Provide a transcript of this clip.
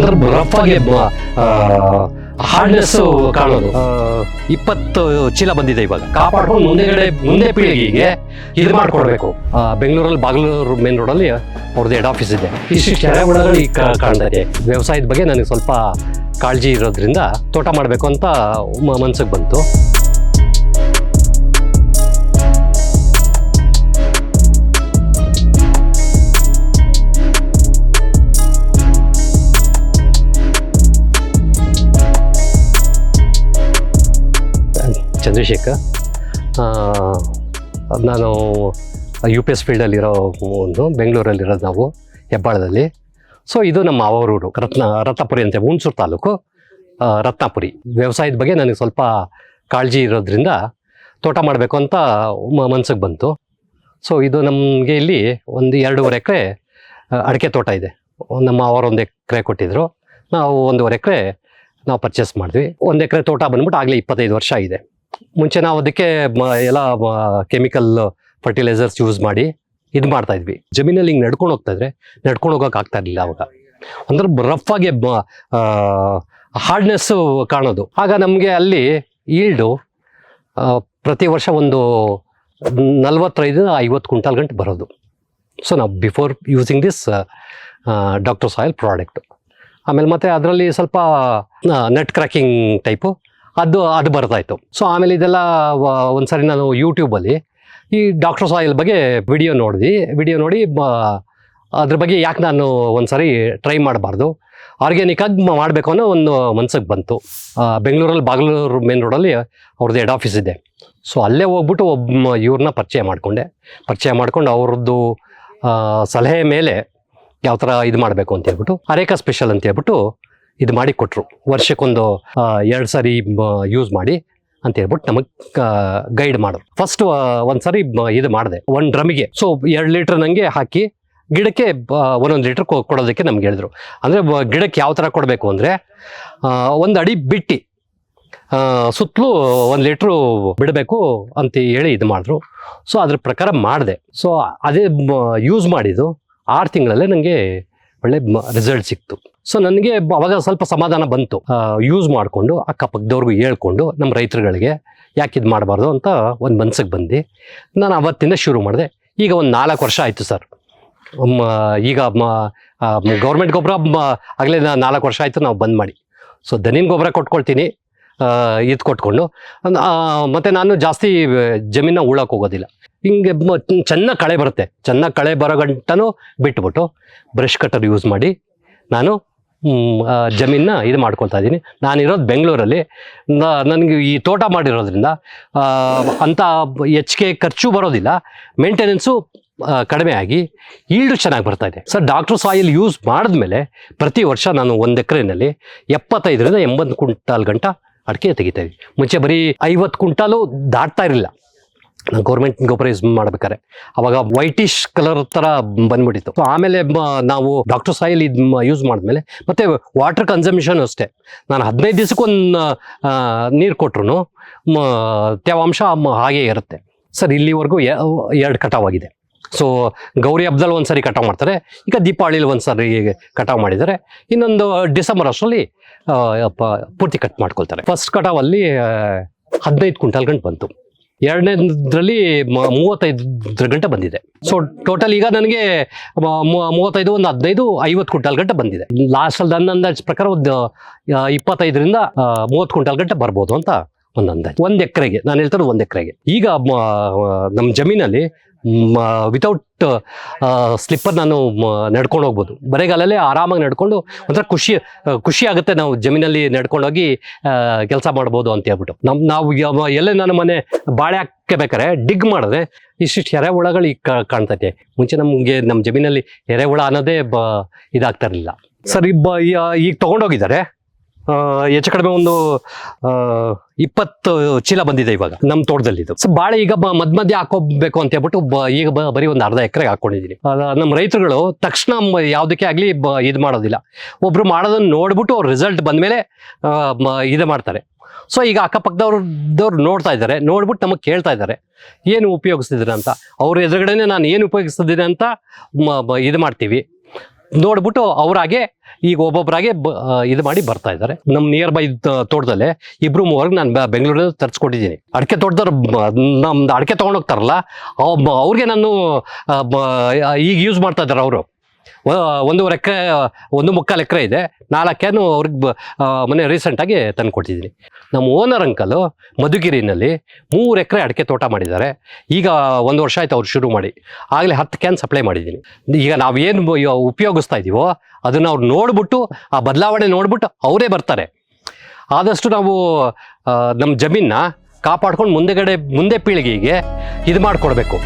ಒಂಥರ ರಫ್ ಆಗಿ ಹಾರ್ಡ್ನೆಸ್ ಕಾಣೋದು. 20 ಚೀಲ ಬಂದಿದೆ ಇವಾಗ. ಕಾಪಾಡ್ಕೊಂಡು ಮುಂದೆ ಪೀಳಿಗೆಗೆ ಇದು ಮಾಡ್ಕೊಡ್ಬೇಕು. ಬೆಂಗಳೂರಲ್ಲಿ ಬಾಗಲೂರು ಮೇನ್ ರೋಡಲ್ಲಿ ಅವ್ರದ್ದು ಹೆಡ್ ಆಫೀಸ್ ಇದೆ. ಇಷ್ಟಿಷ್ಟು ಎರೆಹುಳಗಳು ಈಗ ಕಾಣ್ತಾ ಇದೆ. ವ್ಯವಸಾಯದ ಬಗ್ಗೆ ನನಗೆ ಸ್ವಲ್ಪ ಕಾಳಜಿ ಇರೋದ್ರಿಂದ ತೋಟ ಮಾಡಬೇಕು ಅಂತ ಮನ್ಸಿಗೆ ಬಂತು. ಚಂದ್ರಶೇಖರ್, ನಾನು UPS ಫೀಲ್ಡಲ್ಲಿರೋ ಬೆಂಗಳೂರಲ್ಲಿರೋದು ನಾವು ಹೆಬ್ಬಾಳದಲ್ಲಿ. ಸೊ ಇದು ನಮ್ಮ ಅವರೂರು ರತ್ನಾಪುರಿ ಅಂತ, ಹುಣಸೂರು ತಾಲೂಕು ರತ್ನಾಪುರಿ. ವ್ಯವಸಾಯದ ಬಗ್ಗೆ ನನಗೆ ಸ್ವಲ್ಪ ಕಾಳಜಿ ಇರೋದ್ರಿಂದ ತೋಟ ಮಾಡಬೇಕು ಅಂತ ಮನ್ಸಿಗೆ ಬಂತು. ಸೊ ಇದು ನಮಗೆ ಇಲ್ಲಿ ಒಂದು 2.5 ಎಕರೆ ಅಡಿಕೆ ತೋಟ ಇದೆ. ನಮ್ಮ ಅವರು 1 ಎಕರೆ ಕೊಟ್ಟಿದ್ರು, ನಾವು 1.5 ಎಕರೆ ನಾವು ಪರ್ಚೇಸ್ ಮಾಡಿದ್ವಿ. 1 ಎಕರೆ ತೋಟ ಬಂದ್ಬಿಟ್ಟು ಆಗಲೇ 25 ವರ್ಷ ಇದೆ. ಮುಂಚೆ ನಾವು ಅದಕ್ಕೆ ಎಲ್ಲ ಕೆಮಿಕಲ್ ಫರ್ಟಿಲೈಸರ್ಸ್ ಯೂಸ್ ಮಾಡಿ ಇದು ಮಾಡ್ತಾ ಇದ್ವಿ. ಜಮೀನಲ್ಲಿ ಹಿಂಗೆ ನಡ್ಕೊಂಡು ಹೋಗ್ತಾ ಇದ್ರೆ ನಡ್ಕೊಂಡು ಹೋಗೋಕೆ ಆಗ್ತಾ ಇರಲಿಲ್ಲ. ಅವಾಗ ಅಂದ್ರೆ ರಫ್ ಆಗಿ ಹಾರ್ಡ್ನೆಸ್ ಕಾಣೋದು. ಆಗ ನಮಗೆ ಅಲ್ಲಿ ಈಲ್ಡು ಪ್ರತಿ ವರ್ಷ ಒಂದು 45-50 ಕ್ವಿಂಟಲ್ ಗಂಟೆ ಬರೋದು. ಸೊ ನಾವು before using this doctor soil product, ಆಮೇಲೆ ಮತ್ತೆ ಅದರಲ್ಲಿ ಸ್ವಲ್ಪ ನೆಟ್ ಕ್ರ್ಯಾಕಿಂಗ್ ಟೈಪು ಅದು ಬರ್ತಾಯಿತ್ತು. ಸೊ ಆಮೇಲೆ ಇದೆಲ್ಲ ಒಂದ್ಸರಿ ನಾನು ಯೂಟ್ಯೂಬಲ್ಲಿ ಈ ಡಾಕ್ಟರ್ ಸಾಯಿಲ್ ಬಗ್ಗೆ ವಿಡಿಯೋ ನೋಡಿ ಅದ್ರ ಬಗ್ಗೆ ಯಾಕೆ ನಾನು ಒಂದ್ಸರಿ ಟ್ರೈ ಮಾಡಬಾರ್ದು, ಆರ್ಗ್ಯಾನಿಕ್ಕಾಗಿ ಮಾಡಬೇಕು ಅನ್ನೋ ಒಂದು ಮನ್ಸಿಗೆ ಬಂತು. ಬೆಂಗಳೂರಲ್ಲಿ ಬಾಗಲೂರು ಮೇನ್ ರೋಡಲ್ಲಿ ಅವ್ರದ್ದು ಹೆಡ್ ಆಫೀಸ್ ಇದೆ. ಸೊ ಅಲ್ಲೇ ಹೋಗ್ಬಿಟ್ಟು ಇವ್ರನ್ನ ಪರಿಚಯ ಮಾಡ್ಕೊಂಡು ಅವ್ರದ್ದು ಸಲಹೆ ಮೇಲೆ ಯಾವ ಥರ ಇದು ಮಾಡಬೇಕು ಅಂತ ಹೇಳ್ಬಿಟ್ಟು ಅರೇಕಾ ಸ್ಪೆಷಲ್ ಅಂತ ಹೇಳ್ಬಿಟ್ಟು ಇದು ಮಾಡಿ ಕೊಟ್ಟರು. ವರ್ಷಕ್ಕೊಂದು 2 ಸರಿ ಯೂಸ್ ಮಾಡಿ ಅಂತ ಹೇಳ್ಬಿಟ್ಟು ನಮಗೆ ಗೈಡ್ ಮಾಡೋರು. ಫಸ್ಟ್ ಒಂದ್ಸರಿ ಇದು ಮಾಡಿದೆ 1 ಡ್ರಮ್ಮಿಗೆ. ಸೊ 2 ಲೀಟ್ರ್ ನನಗೆ ಹಾಕಿ ಗಿಡಕ್ಕೆ 1 ಲೀಟ್ರ್ ಕೊಡೋದಕ್ಕೆ ನಮ್ಗೆ ಹೇಳಿದ್ರು. ಅಂದರೆ ಗಿಡಕ್ಕೆ ಯಾವ ಥರ ಕೊಡಬೇಕು ಅಂದರೆ 1 ಅಡಿ ಬಿಟ್ಟು ಸುತ್ತಲೂ 1 ಲೀಟ್ರು ಬಿಡಬೇಕು ಅಂತ ಹೇಳಿ ಇದು ಮಾಡಿದ್ರು. ಸೊ ಅದ್ರ ಪ್ರಕಾರ ಮಾಡಿದೆ. ಸೊ ಅದೇ ಯೂಸ್ ಮಾಡಿದ್ದು 6 ತಿಂಗಳಲ್ಲೇ ನನಗೆ ಒಳ್ಳೆ ರಿಸಲ್ಟ್ ಸಿಕ್ತು. ಸೊ ನನಗೆ ಅವಾಗ ಸ್ವಲ್ಪ ಸಮಾಧಾನ ಬಂತು. ಯೂಸ್ ಮಾಡಿಕೊಂಡು ಅಕ್ಕಪಕ್ಕದವ್ರಿಗೂ ಹೇಳ್ಕೊಂಡು ನಮ್ಮ ರೈತರುಗಳಿಗೆ ಯಾಕೆ ಇದು ಮಾಡಬಾರ್ದು ಅಂತ ಒಂದು ಮನ್ಸಿಗೆ ಬಂದು ನಾನು ಅವತ್ತಿಂದ ಶುರು ಮಾಡಿದೆ. ಈಗ ಒಂದು 4 ವರ್ಷ ಆಯಿತು ಸರ್. ಈಗ ಗೌರ್ಮೆಂಟ್ ಗೊಬ್ಬರ ಆಗಲೇ 4 ವರ್ಷ ಆಯಿತು ನಾವು ಬಂದ್ ಮಾಡಿ. ಸೊ ದನಿನ ಗೊಬ್ಬರ ಕೊಟ್ಕೊಳ್ತೀನಿ, ಇದು ಕೊಟ್ಕೊಂಡು. ಮತ್ತು ನಾನು ಜಾಸ್ತಿ ಜಮೀನ ಉಳಕ್ಕೆ ಹೋಗೋದಿಲ್ಲ. ಹಿಂಗೆ ಚೆನ್ನಾಗಿ ಕಳೆ ಬರುತ್ತೆ. ಚೆನ್ನಾಗಿ ಕಳೆ ಬರೋ ಗಂಟನೂ ಬಿಟ್ಬಿಟ್ಟು ಬ್ರಷ್ ಕಟ್ಟರ್ ಯೂಸ್ ಮಾಡಿ ನಾನು ಜಮೀನ ಇದು ಮಾಡ್ಕೊಳ್ತಾ ಇದ್ದೀನಿ. ನಾನಿರೋದು ಬೆಂಗಳೂರಲ್ಲಿ. ನನಗೆ ಈ ತೋಟ ಮಾಡಿರೋದ್ರಿಂದ ಅಂಥ ಹೆಚ್ಚಿಗೆ ಖರ್ಚು ಬರೋದಿಲ್ಲ, ಮೇಂಟೆನೆನ್ಸು ಕಡಿಮೆ ಆಗಿ ಈಲ್ಡು ಚೆನ್ನಾಗಿ ಬರ್ತಾ ಇದೆ ಸರ್. ಡಾಕ್ಟರ್ ಸಾಯಿಲ್ ಯೂಸ್ ಮಾಡಿದ್ಮೇಲೆ ಪ್ರತಿ ವರ್ಷ ನಾನು 1 ಎಕರೆನಲ್ಲಿ 75-80 ಕ್ವಿಂಟಾಲ್ ಗಂಟ ಅಡಿಕೆ ತೆಗಿತಾ ಇದ್ವಿ. ಮುಂಚೆ ಬರೀ 50 ಕ್ವಿಂಟಾಲು ದಾಟ್ತಾ ಇರಲಿಲ್ಲ ನಾನು ಗೌರ್ಮೆಂಟ್ ಗೊಬ್ಬರ ಯೂಸ್ ಮಾಡ್ಬೇಕಾರೆ. ಅವಾಗ ವೈಟಿಶ್ ಕಲರ್ ಥರ ಬಂದ್ಬಿಟ್ಟಿತ್ತು. ಸೊ ಆಮೇಲೆ ನಾವು ಡಾಕ್ಟರ್ ಸಾಯಿಲ್ ಇದು ಯೂಸ್ ಮಾಡಿದ್ಮೇಲೆ ಮತ್ತು ವಾಟರ್ ಕನ್ಸಂಪ್ಷನ್ ಅಷ್ಟೇ. ನಾನು 15 ದಿವಸಕ್ಕೊಂದು ನೀರು ಕೊಟ್ರು ತೇವಾಂಶ ಹಾಗೇ ಇರುತ್ತೆ ಸರ್. ಇಲ್ಲಿವರೆಗೂ 2 ಕಟಾವಾಗಿದೆ. ಸೊ ಗೌರಿ ಹಬ್ಬದಲ್ಲಿ ಒಂದ್ಸರಿ ಕಟಾವು ಮಾಡ್ತಾರೆ, ಈಗ ದೀಪಾವಳಿಲಿ ಒಂದ್ಸರಿ ಕಟಾವು ಮಾಡಿದ್ದಾರೆ, ಇನ್ನೊಂದು ಡಿಸೆಂಬರ್ ಅಷ್ಟರಲ್ಲಿ ಪೂರ್ತಿ ಕಟ್ ಮಾಡ್ಕೊಳ್ತಾರೆ. ಫಸ್ಟ್ ಕಟಾವಲ್ಲಿ 15 ಕ್ವಿಂಟಲ್ ಗಂಟೆ ಬಂತು. 2ನೇದ್ರಲ್ಲಿ 35 ಗಂಟೆ ಬಂದಿದೆ. ಸೊ ಟೋಟಲ್ ಈಗ ನನಗೆ 35, ಒಂದು 15, 50 ಕ್ವಿಂಟಲ್ ಗಂಟೆ ಬಂದಿದೆ. ಲಾಸ್ಟಲ್ಲಿ ನನ್ನ ಅಂದಾಜು ಪ್ರಕಾರ ಒಂದು 25-30 ಕ್ವಿಂಟಲ್ ಗಂಟೆ ಬರ್ಬೋದು ಅಂತ ಒಂದು ಅಂದಾಜು. 1 ಎಕರೆಗೆ ನಾನು ಹೇಳ್ತಾರೆ 1 ಎಕರೆಗೆ. ಈಗ ನಮ್ಮ ಜಮೀನಲ್ಲಿ ವಿತೌಟ್ ಸ್ಲಿಪ್ಪರ್ ನಾನು ನಡ್ಕೊಂಡು ಹೋಗ್ಬೋದು. ಬರೆಗಾಲಲ್ಲೇ ಆರಾಮಾಗಿ ನಡ್ಕೊಂಡು ಒಂಥರ ಖುಷಿ ಆಗುತ್ತೆ. ನಾವು ಜಮೀನಲ್ಲಿ ನಡ್ಕೊಂಡೋಗಿ ಕೆಲಸ ಮಾಡ್ಬೋದು ಅಂತ ಹೇಳ್ಬಿಟ್ಟು ನಾವು ಎಲ್ಲೇ ನನ್ನ ಮನೆ ಬಾಳೆ ಹಾಕಬೇಕಾರೆ ಡಿಗ್ ಮಾಡಿದ್ರೆ ಇಷ್ಟಿಷ್ಟು ಎರೆಹುಳಗಳು ಈಗ ಕಾಣ್ತೈತೆ. ಮುಂಚೆ ನಮಗೆ ನಮ್ಮ ಜಮೀನಲ್ಲಿ ಎರೆಹುಳ ಅನ್ನೋದೇ ಇದಾಗ್ತಾ ಇರಲಿಲ್ಲ ಸರ್. ಈಗ ತೊಗೊಂಡೋಗಿದ್ದಾರೆ. ಹೆಚ್ಚು ಕಡಿಮೆ ಒಂದು 20 ಚೀಲ ಬಂದಿದೆ ಇವಾಗ ನಮ್ಮ ತೋಟದಲ್ಲಿದ್ದು. ಸೊ ಬಾಳೆ ಈಗ ಮಧ್ಯ ಹಾಕೋಬೇಕು ಅಂತ ಹೇಳ್ಬಿಟ್ಟು ಈಗ ಬರೀ ಒಂದು 1/2 ಎಕರೆಗೆ ಹಾಕೊಂಡಿದ್ದೀನಿ. ನಮ್ಮ ರೈತರುಗಳು ತಕ್ಷಣ ಯಾವುದಕ್ಕೆ ಆಗಲಿ ಇದು ಮಾಡೋದಿಲ್ಲ. ಒಬ್ರು ಮಾಡೋದನ್ನ ನೋಡ್ಬಿಟ್ಟು ಅವ್ರ ರಿಸಲ್ಟ್ ಬಂದಮೇಲೆ ಇದು ಮಾಡ್ತಾರೆ. ಸೊ ಈಗ ಅಕ್ಕಪಕ್ಕದವ್ರು ನೋಡ್ತಾ ಇದ್ದಾರೆ, ನೋಡ್ಬಿಟ್ಟು ನಮಗೆ ಕೇಳ್ತಾ ಇದ್ದಾರೆ ಏನು ಉಪಯೋಗಿಸ್ತಿದ್ದೀರ ಅಂತ. ಅವ್ರ ಎದುರುಗಡೆನೆ ನಾನು ಏನು ಉಪಯೋಗಿಸ್ತಿದ್ದೀನಿ ಅಂತ ಇದು ಮಾಡ್ತೀವಿ. ನೋಡ್ಬಿಟ್ಟು ಅವರಾಗೆ ಈಗ ಒಬ್ಬೊಬ್ಬರಾಗೆ ಇದು ಮಾಡಿ ಬರ್ತಾ ಇದ್ದಾರೆ. ನಮ್ಮ ನಿಯರ್ ಬೈ ತೋಟದಲ್ಲೇ 2-3 ನಾನು ಬೆಂಗಳೂರಲ್ಲಿ ತರಿಸ್ಕೊಟ್ಟಿದ್ದೀನಿ. ಅಡಿಕೆ ತೋಟದವ್ರು ನಮ್ದು ಅಡಿಕೆ ತೊಗೊಂಡೋಗ್ತಾರಲ್ಲ ಅವ್ರಿಗೆ ನಾನು ಈಗ ಯೂಸ್ ಮಾಡ್ತಾ ಇದ್ದಾರೆ. ಅವರು 1.5 ಎಕರೆ 1.25 ಎಕರೆ ಇದೆ, 4 ಕ್ಯಾನು ಅವ್ರಿಗೆ ಮೊನ್ನೆ ರೀಸೆಂಟಾಗಿ ತಂದು ಕೊಟ್ಟಿದ್ದೀನಿ. ನಮ್ಮ ಓನರ್ ಅಂಕಲು ಮಧುಗಿರಿನಲ್ಲಿ 3 ಎಕರೆ ಅಡಿಕೆ ತೋಟ ಮಾಡಿದ್ದಾರೆ. ಈಗ 1 ವರ್ಷ ಆಯ್ತು ಅವ್ರು ಶುರು ಮಾಡಿ, ಆಗಲೇ 10 ಕ್ಯಾನ್ ಸಪ್ಲೈ ಮಾಡಿದ್ದೀನಿ. ಈಗ ನಾವೇನು ಉಪಯೋಗಿಸ್ತಾ ಇದ್ದೀವೋ ಅದನ್ನು ಅವ್ರು ನೋಡ್ಬಿಟ್ಟು ಆ ಬದಲಾವಣೆ ನೋಡ್ಬಿಟ್ಟು ಅವರೇ ಬರ್ತಾರೆ. ಆದಷ್ಟು ನಾವು ನಮ್ಮ ಜಮೀನನ್ನ ಕಾಪಾಡ್ಕೊಂಡು ಮುಂದೆ ಪೀಳಿಗೆಗೆ ಇದು ಮಾಡಿಕೊಡ್ಬೇಕು.